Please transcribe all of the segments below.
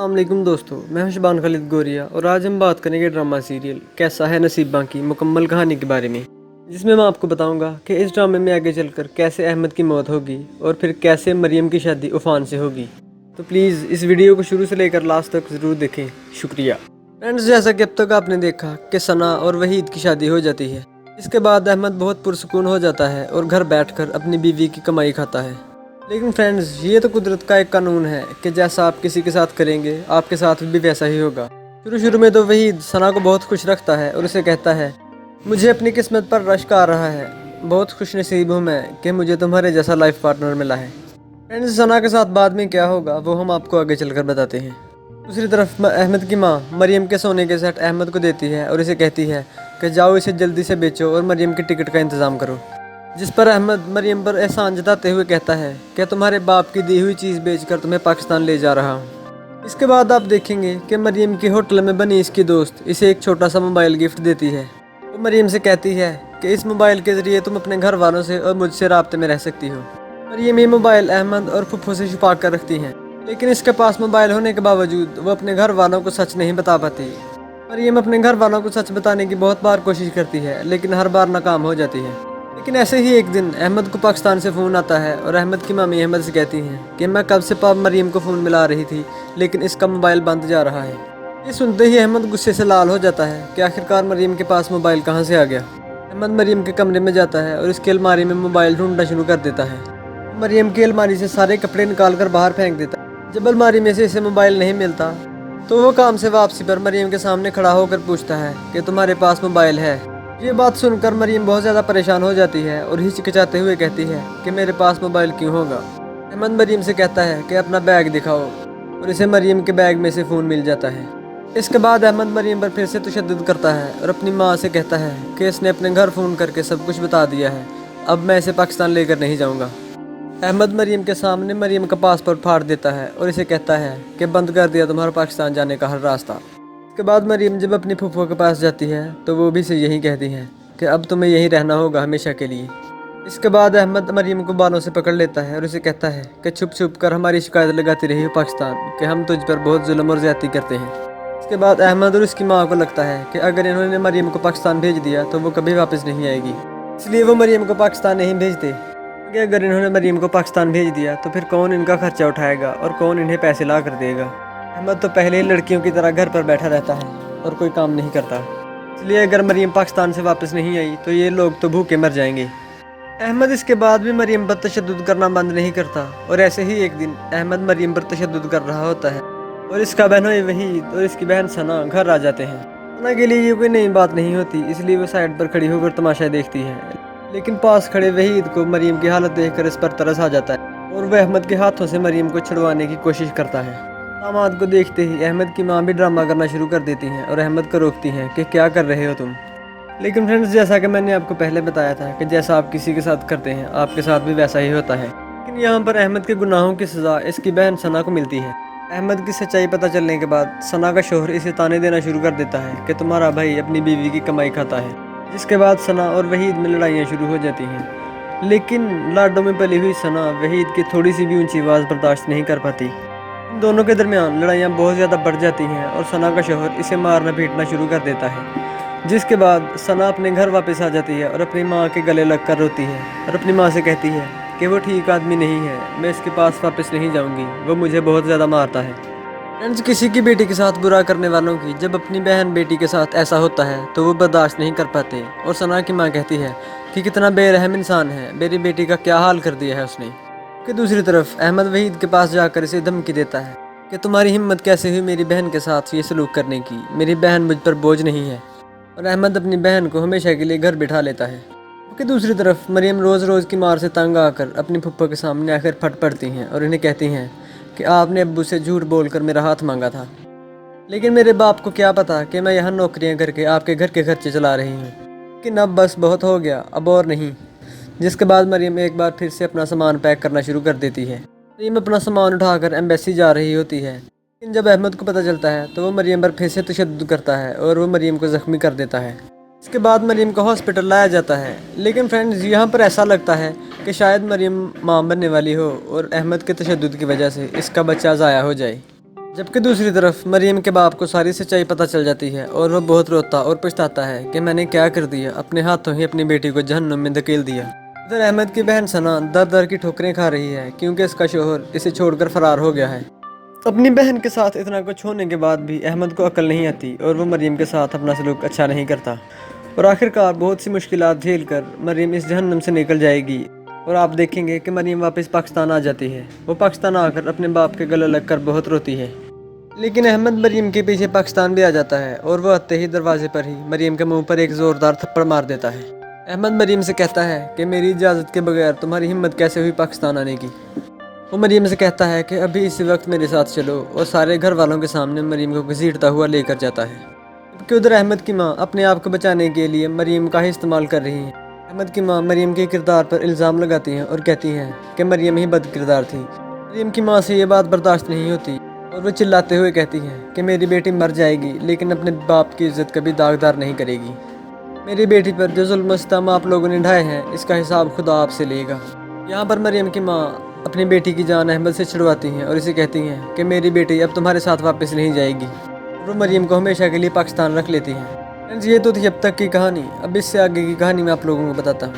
अस्सलाम वालेकुम दोस्तों, मैं हूं शबान खालिद गोरिया और आज हम बात करेंगे ड्रामा सीरियल कैसा है नसीबा की मुकम्मल कहानी के बारे में, जिसमें मैं आपको बताऊंगा कि इस ड्रामे में आगे चलकर कैसे अहमद की मौत होगी और फिर कैसे मरियम की शादी उफान से होगी। तो प्लीज़ इस वीडियो को शुरू से लेकर लास्ट तक ज़रूर देखें, शुक्रिया। फ्रेंड्स, जैसा कि अब तक आपने देखा कि सना और वहीद की शादी हो जाती है। इसके बाद अहमद बहुत पुरसुकून हो जाता है और घर बैठकर अपनी बीवी की कमाई खाता है। लेकिन फ्रेंड्स, ये तो कुदरत का एक कानून है कि जैसा आप किसी के साथ करेंगे आपके साथ भी वैसा ही होगा। शुरू में तो वहीद सना को बहुत खुश रखता है और उसे कहता है, मुझे अपनी किस्मत पर रश्क आ रहा है, बहुत खुश नसीब हूँ मैं कि मुझे तुम्हारे जैसा लाइफ पार्टनर मिला है। फ्रेंड्स, सना के साथ बाद में क्या होगा वो हम आपको आगे चलकर बताते हैं। दूसरी तरफ अहमद की माँ मरियम के सोने के सेट अहमद को देती है और इसे कहती है कि जाओ इसे जल्दी से बेचो और मरियम की टिकट का इंतज़ाम करो। जिस पर अहमद मरियम पर एहसान जताते हुए कहता है कि तुम्हारे बाप की दी हुई चीज़ बेचकर तुम्हें पाकिस्तान ले जा रहा हूँ। इसके बाद आप देखेंगे कि मरियम की होटल में बनी इसकी दोस्त इसे एक छोटा सा मोबाइल गिफ्ट देती है। वो मरियम से कहती है कि इस मोबाइल के ज़रिए तुम अपने घर वालों से और मुझसे राब्ते में रह सकती हो। मरियम ये मोबाइल अहमद और फुफ्फो से छुपा कर रखती हैं, लेकिन इसके पास मोबाइल होने के बावजूद वो अपने घर वालों को सच नहीं बता पाती। मरियम अपने घर वालों को सच बताने की बहुत बार कोशिश करती है, लेकिन हर बार नाकाम हो जाती है। लेकिन ऐसे ही एक दिन अहमद को पाकिस्तान से फ़ोन आता है और अहमद की मामी अहमद से कहती हैं कि मैं कब से पाप मरियम को फ़ोन मिला रही थी, लेकिन इसका मोबाइल बंद जा रहा है। ये सुनते ही अहमद गुस्से से लाल हो जाता है कि आखिरकार मरियम के पास मोबाइल कहाँ से आ गया। अहमद मरियम के कमरे में जाता है और इसकी अलमारी में मोबाइल ढूंढना शुरू कर देता है। मरियम की अलमारी से सारे कपड़े निकाल कर बाहर फेंक देता है। जब अलमारी में से इसे मोबाइल नहीं मिलता तो वो काम से वापसी पर मरियम के सामने खड़ा होकर पूछता है कि तुम्हारे पास मोबाइल है। ये बात सुनकर मरियम बहुत ज़्यादा परेशान हो जाती है और हिचकिचाते हुए कहती है कि मेरे पास मोबाइल क्यों होगा। अहमद मरियम से कहता है कि अपना बैग दिखाओ और इसे मरियम के बैग में से फ़ोन मिल जाता है। इसके बाद अहमद मरियम पर फिर से तशद्दुद करता है और अपनी माँ से कहता है कि इसने अपने घर फ़ोन करके सब कुछ बता दिया है, अब मैं इसे पाकिस्तान लेकर नहीं जाऊँगा। अहमद मरियम के सामने मरियम का पासपोर्ट फाड़ देता है और इसे कहता है कि बंद कर दिया तुम्हारा पाकिस्तान जाने का हर रास्ता। इसके बाद मरियम जब अपनी फूफो के पास जाती है तो वो भी से यही कहती हैं कि अब तुम्हें यहीं रहना होगा हमेशा के लिए। इसके बाद अहमद मरियम को बालों से पकड़ लेता है और उसे कहता है कि छुप छुप कर हमारी शिकायत लगाती रही हो पाकिस्तान कि हम तुझ पर बहुत जुल्म और ज्यादती करते हैं। इसके बाद अहमद और उसकी माँ को लगता है कि अगर इन्होंने मरियम को पाकिस्तान भेज दिया तो वो कभी वापस नहीं आएगी, इसलिए वो मरियम को पाकिस्तान नहीं भेजते। कि अगर इन्होंने मरियम को पाकिस्तान भेज दिया तो फिर कौन इनका खर्चा उठाएगा और कौन इन्हें पैसे ला कर देगा। अहमद तो पहले ही लड़कियों की तरह घर पर बैठा रहता है और कोई काम नहीं करता, इसलिए अगर मरियम पाकिस्तान से वापस नहीं आई तो ये लोग तो भूखे मर जाएंगे। अहमद इसके बाद भी मरियम पर तशद्दुद करना बंद नहीं करता और ऐसे ही एक दिन अहमद मरियम पर तशद्दुद कर रहा होता है और इसका बहनोई वहीद और इसकी बहन सना घर आ जाते हैं। सना के लिए ये कोई नई बात नहीं होती, इसलिए वो साइड पर खड़ी होकर तमाशा देखती है, लेकिन पास खड़े वहीद को मरियम की हालत देखकर इस पर तरस आ जाता है और वह अहमद के हाथों से मरियम को छुड़वाने की कोशिश करता है। दामाद को देखते ही अहमद की माँ भी ड्रामा करना शुरू कर देती हैं और अहमद को रोकती हैं कि क्या कर रहे हो तुम। लेकिन फ्रेंड्स, जैसा कि मैंने आपको पहले बताया था कि जैसा आप किसी के साथ करते हैं आपके साथ भी वैसा ही होता है। लेकिन यहाँ पर अहमद के गुनाहों की सज़ा इसकी बहन सना को मिलती है। अहमद की सच्चाई पता चलने के बाद सना का शोहर इसे ताने देना शुरू कर देता है कि तुम्हारा भाई अपनी बीवी की कमाई खाता है। जिसके बाद सना और वहीद में लड़ाइयाँ शुरू हो जाती हैं, लेकिन लाडों में पली हुई सना वहीद की थोड़ी सी भी ऊंची आवाज़ बर्दाश्त नहीं कर पाती। इन दोनों के दरमियान लड़ाइयाँ बहुत ज़्यादा बढ़ जाती हैं और सना का शोहर इसे मारना पीटना शुरू कर देता है। जिसके बाद सना अपने घर वापस आ जाती है और अपनी माँ के गले लग कर रोती है और अपनी माँ से कहती है कि वो ठीक आदमी नहीं है, मैं इसके पास वापस नहीं जाऊँगी, वो मुझे बहुत ज़्यादा मारता है। फ्रेंड्स, किसी की बेटी के साथ बुरा करने वालों की जब अपनी बहन बेटी के साथ ऐसा होता है तो वो बर्दाश्त नहीं कर पाते और सना की माँ कहती है कि कितना बेरहम इंसान है, मेरी बेटी का क्या हाल कर दिया है उसने। कि दूसरी तरफ अहमद वहीद के पास जाकर इसे धमकी देता है कि तुम्हारी हिम्मत कैसे हुई मेरी बहन के साथ ये सलूक करने की, मेरी बहन मुझ पर बोझ नहीं है। और अहमद अपनी बहन को हमेशा के लिए घर बिठा लेता है। कि दूसरी तरफ मरियम रोज़ रोज़ की मार से तंग आकर अपनी फुप्पो के सामने आकर फट पड़ती हैं और इन्हें कहती हैं कि आपने अब्बू से झूठ बोलकर मेरा हाथ मांगा था, लेकिन मेरे बाप को क्या पता कि मैं यहाँ नौकरियाँ करके आपके घर के खर्चे चला रही हूँ, लेकिन अब बस बहुत हो गया, अब और नहीं। जिसके बाद मरियम एक बार फिर से अपना सामान पैक करना शुरू कर देती है। मरियम अपना सामान उठाकर एम्बेसी जा रही होती है, लेकिन जब अहमद को पता चलता है तो वो मरियम पर फिर से तशद्दुद करता है और वो मरियम को ज़ख्मी कर देता है। इसके बाद मरियम को हॉस्पिटल लाया जाता है, लेकिन फ्रेंड्स यहाँ पर ऐसा लगता है कि शायद मरियम मां बनने वाली हो और अहमद के तशद्दुद की वजह से इसका बच्चा ज़ाया हो जाए। जबकि दूसरी तरफ मरियम के बाप को सारी सच्चाई पता चल जाती है और वो बहुत रोता और पछताता है कि मैंने क्या कर दिया, अपने हाथों ही अपनी बेटी को जहन्नुम में धकेल दिया। इधर अहमद की बहन सना दर दर की ठोकरें खा रही है क्योंकि इसका शोहर इसे छोड़कर फरार हो गया है। अपनी बहन के साथ इतना कुछ होने के बाद भी अहमद को अकल नहीं आती और वो मरियम के साथ अपना सलूक अच्छा नहीं करता और आखिरकार बहुत सी मुश्किलात झेल कर मरियम इस जहन्नुम से निकल जाएगी और आप देखेंगे कि मरियम वापस पाकिस्तान आ जाती है। वो पाकिस्तान आकर अपने बाप के गले लग कर बहुत रोती है। लेकिन अहमद मरियम के पीछे पाकिस्तान भी आ जाता है और वो आते ही दरवाजे पर ही मरियम के मुंह पर एक ज़ोरदार थप्पड़ मार देता है। अहमद मरियम से कहता है कि मेरी इजाज़त के बगैर तुम्हारी हिम्मत कैसे हुई पाकिस्तान आने की। वो मरियम से कहता है कि अभी इसी वक्त मेरे साथ चलो और सारे घर वालों के सामने मरियम को घसीटता हुआ लेकर जाता है। जबकि उधर अहमद की माँ अपने आप को बचाने के लिए मरियम का ही इस्तेमाल कर रही है। अहमद की माँ मरियम के किरदार पर इल्ज़ाम लगाती हैं और कहती हैं कि मरियम ही बद किरदार थी। मरियम की माँ से ये बात बर्दाश्त नहीं होती और वो चिल्लाते हुए कहती हैं कि मेरी बेटी मर जाएगी लेकिन अपने बाप की इज़्ज़त कभी दागदार नहीं करेगी। मेरी बेटी पर जो जुल्म सितम आप लोगों ने ढाए हैं इसका हिसाब खुदा आपसे लेगा। यहाँ पर मरियम की माँ अपनी बेटी की जान अहमद से छुड़वाती हैं और इसे कहती हैं कि मेरी बेटी अब तुम्हारे साथ वापस नहीं जाएगी। वो मरियम को हमेशा के लिए पाकिस्तान रख लेती हैं। ये तो थी अब तक की कहानी। अब इससे आगे की कहानी मैं आप लोगों को बताता हूँ,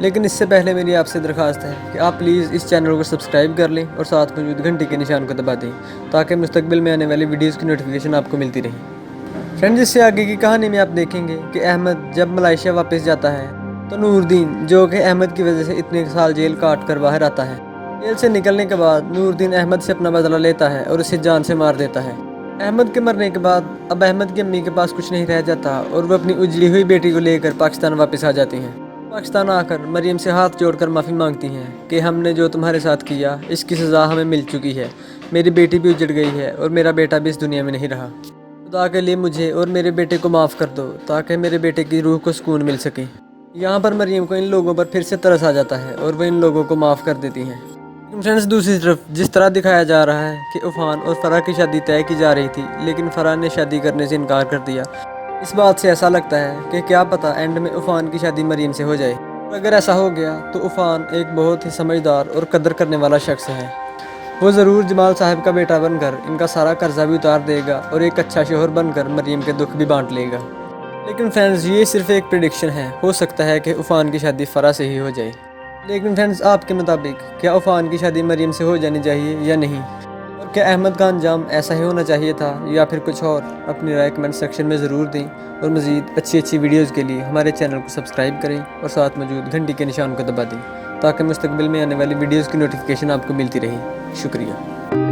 लेकिन इससे पहले मेरी आपसे दरख्वास्त है कि आप प्लीज़ इस चैनल को सब्सक्राइब कर लें और साथ मौजूद घंटी के निशान को दबा दें ताकि मुस्तकबिल में आने वाली वीडियोज़ की नोटिफिकेशन आपको मिलती रहे। फ्रेंड्स, इससे आगे की कहानी में आप देखेंगे कि अहमद जब मलेशिया वापस जाता है तो नूरदीन, जो कि अहमद की वजह से इतने साल जेल काट कर बाहर आता है, जेल से निकलने के बाद नूरदीन अहमद से अपना बदला लेता है और उसे जान से मार देता है। अहमद के मरने के बाद अब अहमद की अम्मी के पास कुछ नहीं रह जाता और वो अपनी उजली हुई बेटी को लेकर पाकिस्तान वापस आ जाती हैं। पाकिस्तान आकर मरियम से हाथ जोड़कर माफ़ी मांगती हैं कि हमने जो तुम्हारे साथ किया इसकी सज़ा हमें मिल चुकी है। मेरी बेटी भी उजड़ गई है और मेरा बेटा भी इस दुनिया में नहीं रहा। खुदा के लिए मुझे और मेरे बेटे को माफ़ कर दो ताकि मेरे बेटे की रूह को सुकून मिल सके। यहाँ पर मरियम को इन लोगों पर फिर से तरस आ जाता है और वह इन लोगों को माफ़ कर देती हैं। फ्रेंड्स, दूसरी तरफ जिस तरह दिखाया जा रहा है कि उफ़ान और फ़रा की शादी तय की जा रही थी लेकिन फ़रा ने शादी करने से इनकार कर दिया, इस बात से ऐसा लगता है कि क्या पता एंड में उफ़ान की शादी मरियम से हो जाए। और अगर ऐसा हो गया तो उफ़ान एक बहुत ही समझदार और कदर करने वाला शख्स है। वो ज़रूर जमाल साहब का बेटा बनकर इनका सारा कर्जा भी उतार देगा और एक अच्छा शोहर बनकर मरियम के दुख भी बांट लेगा। लेकिन फ्रेंड्स, ये सिर्फ एक प्रेडिक्शन है। हो सकता है कि उफ़ान की शादी फ़रा से ही हो जाए। लेकिन फ्रेंड्स, आपके मुताबिक क्या उफ़ान की शादी मरियम से हो जानी चाहिए या नहीं, और क्या अहमद का अंजाम ऐसा ही होना चाहिए था या फिर कुछ और? अपनी राय कमेंट सेक्शन में ज़रूर दें और मज़ीद अच्छी वीडियोज़ के लिए हमारे चैनल को सब्सक्राइब करें और साथ मौजूद घंटी के निशान को दबा दें ताकि मुस्तकबिल में आने वाली वीडियोज़ की नोटिफिकेशन आपको मिलती रहे। शुक्रिया।